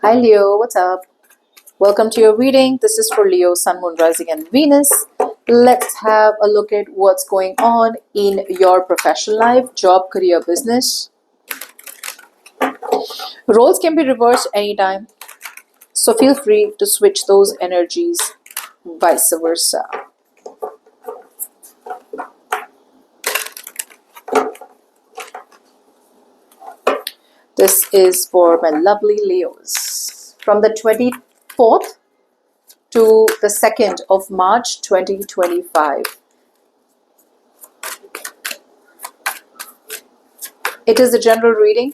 Hi Leo, what's up? Welcome to your reading. This is for Leo, Sun, Moon, Rising, and Venus. Let's have a look at what's going on in your professional life, job, career, business. Roles can be reversed anytime, so feel free to switch those energies, vice versa. This is for my lovely Leos from the 24th to the 2nd of March 2025. It is a general reading,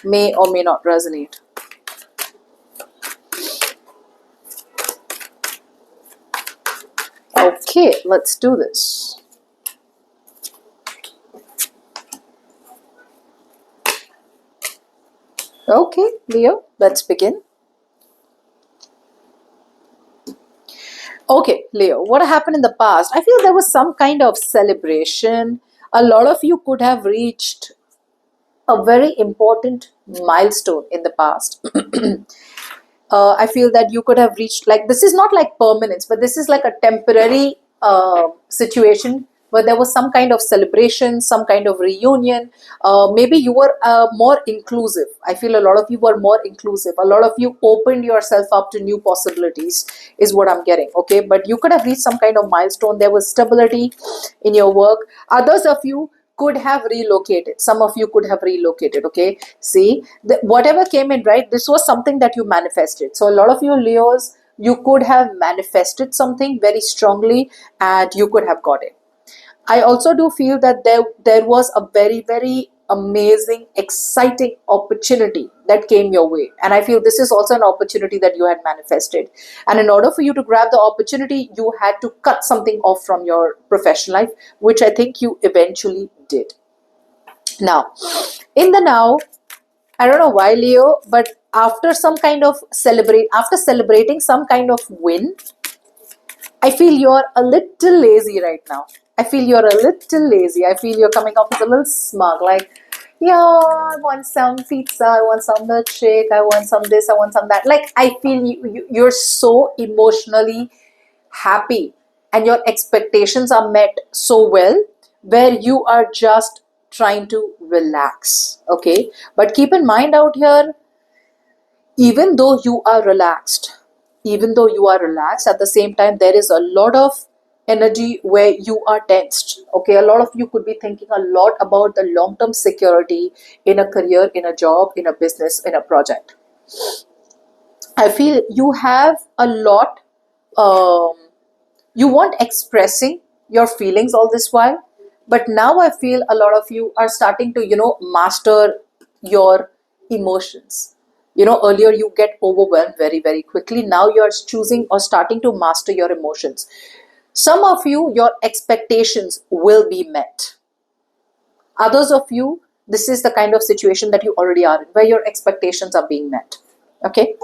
may or may not resonate. Okay, let's do this. Okay, Leo, let's begin. Okay, Leo, what happened in the past? I feel there was some kind of celebration. A lot of you could have reached a very important milestone in the past. I feel that you could have reached, like, this is not like permanence, but this is like a temporary situation where there was some kind of celebration, some kind of reunion. Maybe you were more inclusive. I feel a lot of you were more inclusive. A lot of you opened yourself up to new possibilities, is what I'm getting. Okay, but you could have reached some kind of milestone. There was stability in your work. Others of you could have relocated. Some of you could have relocated. Okay, see, whatever came in, right, this was something that you manifested. So a lot of you Leos, you could have manifested something very strongly and you could have got it. I also do feel that there was a very amazing, exciting opportunity that came your way, and I feel this is also an opportunity that you had manifested. And in order for you to grab the opportunity, you had to cut something off from your professional life, which I think you eventually did. Now, in the now, I don't know why, Leo, but after celebrating some kind of win, I feel you're a little lazy right now. I feel you're a little lazy. I feel you're coming off as a little smug. Like, yeah, I want some pizza. I want some milkshake. I want some this. I want some that. Like, I feel you're so emotionally happy and your expectations are met so well, where you are just trying to relax. Okay. But keep in mind out here, even though you are relaxed, at the same time there is a lot of energy where you are tensed. Okay, a lot of you could be thinking a lot about the long-term security in a career, in a job, in a business, in a project. I feel you have a lot, um, you weren't expressing your feelings all this while, but now I feel a lot of you are starting to master your emotions. Earlier you get overwhelmed very quickly. Now you're choosing or starting to master your emotions. Some of you, your expectations will be met. Others of you, this is the kind of situation that you already are in, where your expectations are being met. Okay,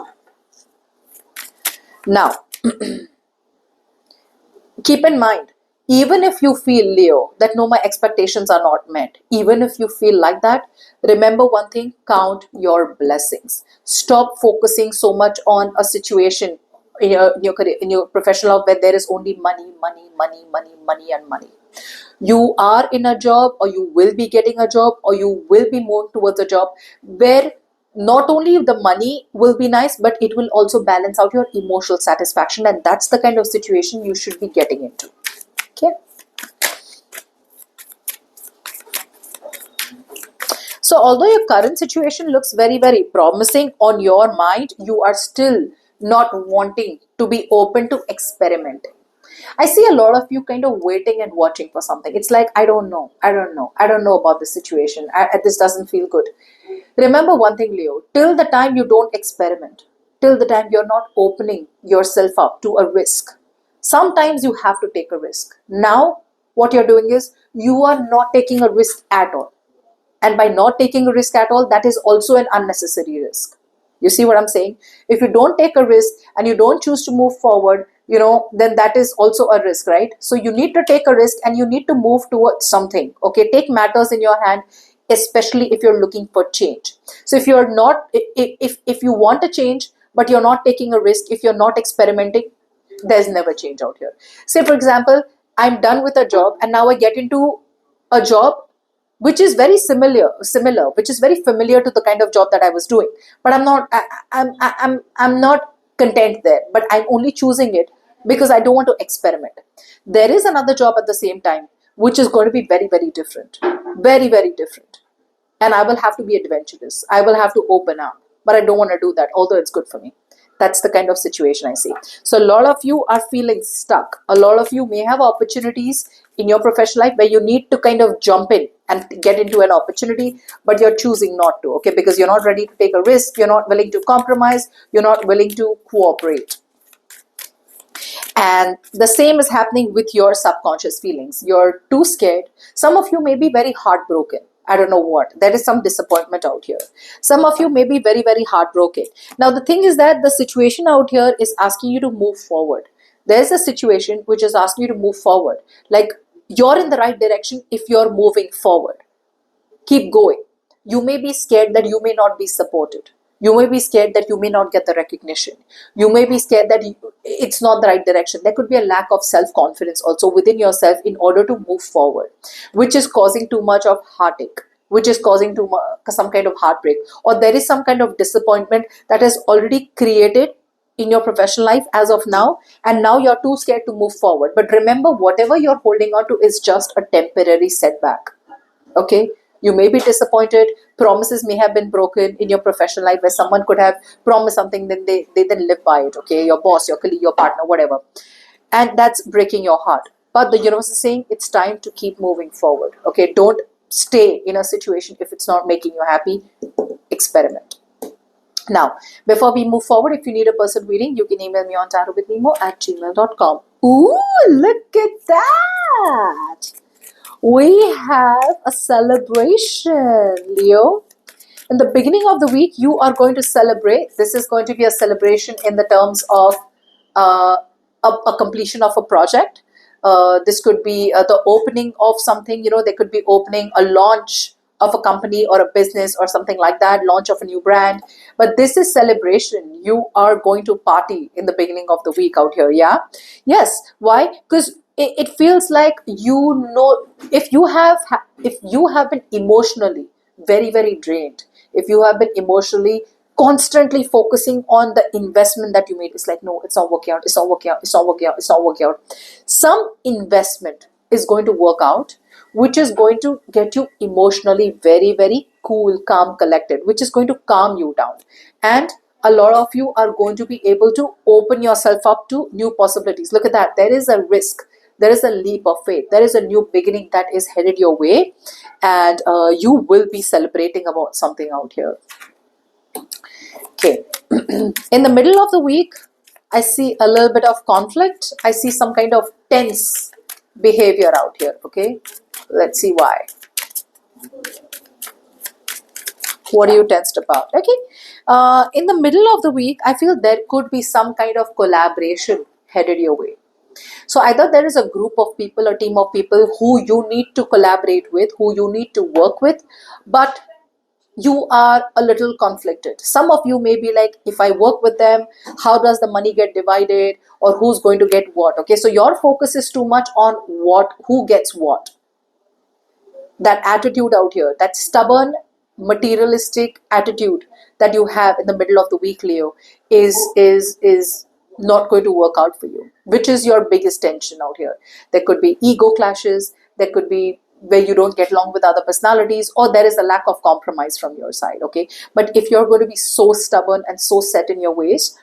now keep in mind, even if you feel, Leo, that no, my expectations are not met, even if you feel like that, remember one thing: count your blessings. Stop focusing so much on a situation in your career, in your professional life, where there is only money and money. You are in a job, or you will be getting a job, or you will be moving towards a job where not only the money will be nice, but it will also balance out your emotional satisfaction, and that's the kind of situation you should be getting into. Okay, so although your current situation looks very promising on your mind, you are still not wanting to be open to experimenting. I see a lot of you kind of waiting and watching for something. It's like, I don't know about the situation. This doesn't feel good. Remember one thing, Leo, till the time you don't experiment, till the time you're not opening yourself up to a risk, sometimes you have to take a risk. Now, what you're doing is you are not taking a risk at all. And by not taking a risk at all, that is also an unnecessary risk. You see what I'm saying? If you don't take a risk and you don't choose to move forward, then that is also a risk, right? So you need to take a risk and you need to move towards something. Okay, take matters in your hand. especially if you're looking for change. So if you're not, if you want a change, but you're not taking a risk, if you're not experimenting, there's never change out here. Say, for example, I'm done with a job and now I get into a job which is very similar, which is very familiar to the kind of job that I was doing. But I'm not content there. But I'm only choosing it because I don't want to experiment. There is another job at the same time, which is going to be very, very different. Very, very different. And I will have to be adventurous. I will have to open up. But I don't want to do that, although it's good for me. That's the kind of situation I see. So a lot of you are feeling stuck. A lot of you may have opportunities in your professional life where you need to kind of jump in and get into an opportunity, but you're choosing not to, okay? Because you're not ready to take a risk. You're not willing to compromise. You're not willing to cooperate. And the same is happening with your subconscious feelings. You're too scared. Some of you may be very heartbroken. I don't know what. There is some disappointment out here. Some of you may be very, very heartbroken. Now, the thing is that the situation out here is asking you to move forward. There's a situation which is asking you to move forward. Like, you're in the right direction if you're moving forward. Keep going. You may be scared that you may not be supported. You may be scared that you may not get the recognition. You may be scared that it's not the right direction. There could be a lack of self-confidence also within yourself in order to move forward, which is causing too much of heartache, which is causing some kind of heartbreak, or there is some kind of disappointment that has already created in your professional life as of now, and now you're too scared to move forward. But remember, whatever you're holding on to is just a temporary setback. Okay? You may be disappointed. Promises may have been broken in your professional life where someone could have promised something, then they then live by it. Okay, your boss, your colleague, your partner, whatever. And that's breaking your heart. But the universe is saying it's time to keep moving forward. Okay, don't stay in a situation if it's not making you happy. Experiment. Now, before we move forward, if you need a person reading, you can email me on tarotwithnimo@gmail.com. Ooh, look at that! We have a celebration, Leo. In the beginning of the week, you are going to celebrate. This is going to be a celebration in the terms of a completion of a project. This could be the opening of something. They could be opening a launch of a company or a business or something like that, launch of a new brand. But this is celebration. You are going to party in the beginning of the week out here, yeah? Yes. Why? Because it feels like, if you have been emotionally very, very drained, if you have been emotionally constantly focusing on the investment that you made, it's like, no, it's not working out, it's not working out, it's not working out, it's not working out. Some investment is going to work out, which is going to get you emotionally very, very cool, calm, collected, which is going to calm you down. And a lot of you are going to be able to open yourself up to new possibilities. Look at that. There is a risk. There is a leap of faith. There is a new beginning that is headed your way, and you will be celebrating about something out here. Okay. In the middle of the week, I see a little bit of conflict. I see some kind of tense behavior out here. Okay. Let's see why. What are you tensed about? Okay. In the middle of the week, I feel there could be some kind of collaboration headed your way. So either there is a group of people, a team of people who you need to collaborate with, who you need to work with, but you are a little conflicted. Some of you may be like, if I work with them, how does the money get divided, or who's going to get what? Okay, so your focus is too much on who gets what. That attitude out here, that stubborn, materialistic attitude that you have in the middle of the week, Leo, is not going to work out for you, which is your biggest tension out here. There could be ego clashes. There could be where you don't get along with other personalities, or there is a lack of compromise from your side. Okay, but if you're going to be so stubborn and so set in your ways,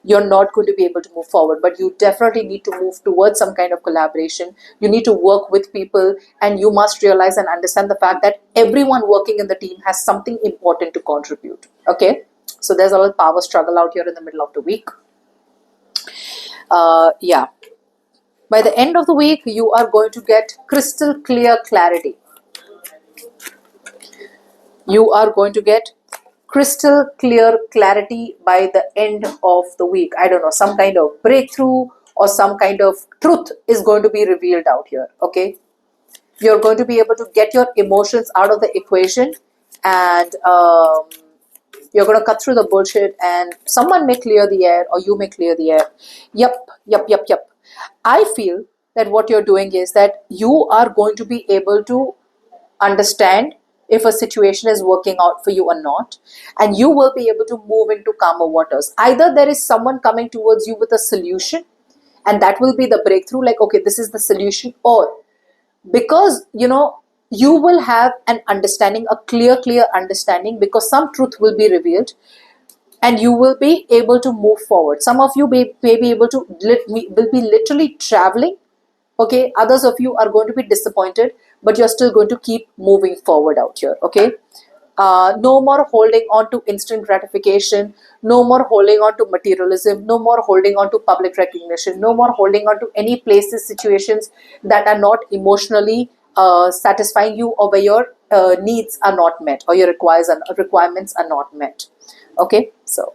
you're not going to be able to move forward. But you definitely need to move towards some kind of collaboration. You need to work with people, and you must realize and understand the fact that everyone working in the team has something important to contribute. Okay, so there's a little power struggle out here in the middle of the week. Yeah. By the end of the week, you are going to get crystal clear clarity. You are going to get crystal clear clarity by the end of the week. I don't know, some kind of breakthrough or some kind of truth is going to be revealed out here. Okay. You're going to be able to get your emotions out of the equation, and you're going to cut through the bullshit, and someone may clear the air or you may clear the air. Yep, yep, yep, yep. I feel that what you're doing is that you are going to be able to understand if a situation is working out for you or not, and you will be able to move into calmer waters. Either there is someone coming towards you with a solution, and that will be the breakthrough, like, okay, this is the solution, or because you will have an understanding, a clear understanding, because some truth will be revealed and you will be able to move forward. Some of you may be able to will be literally traveling. Okay, others of you are going to be disappointed, but you're still going to keep moving forward out here. Okay, no more holding on to instant gratification, no more holding on to materialism, no more holding on to public recognition, no more holding on to any places, situations that are not emotionally satisfying you, or where your needs are not met, or your requirements are not met. Okay, so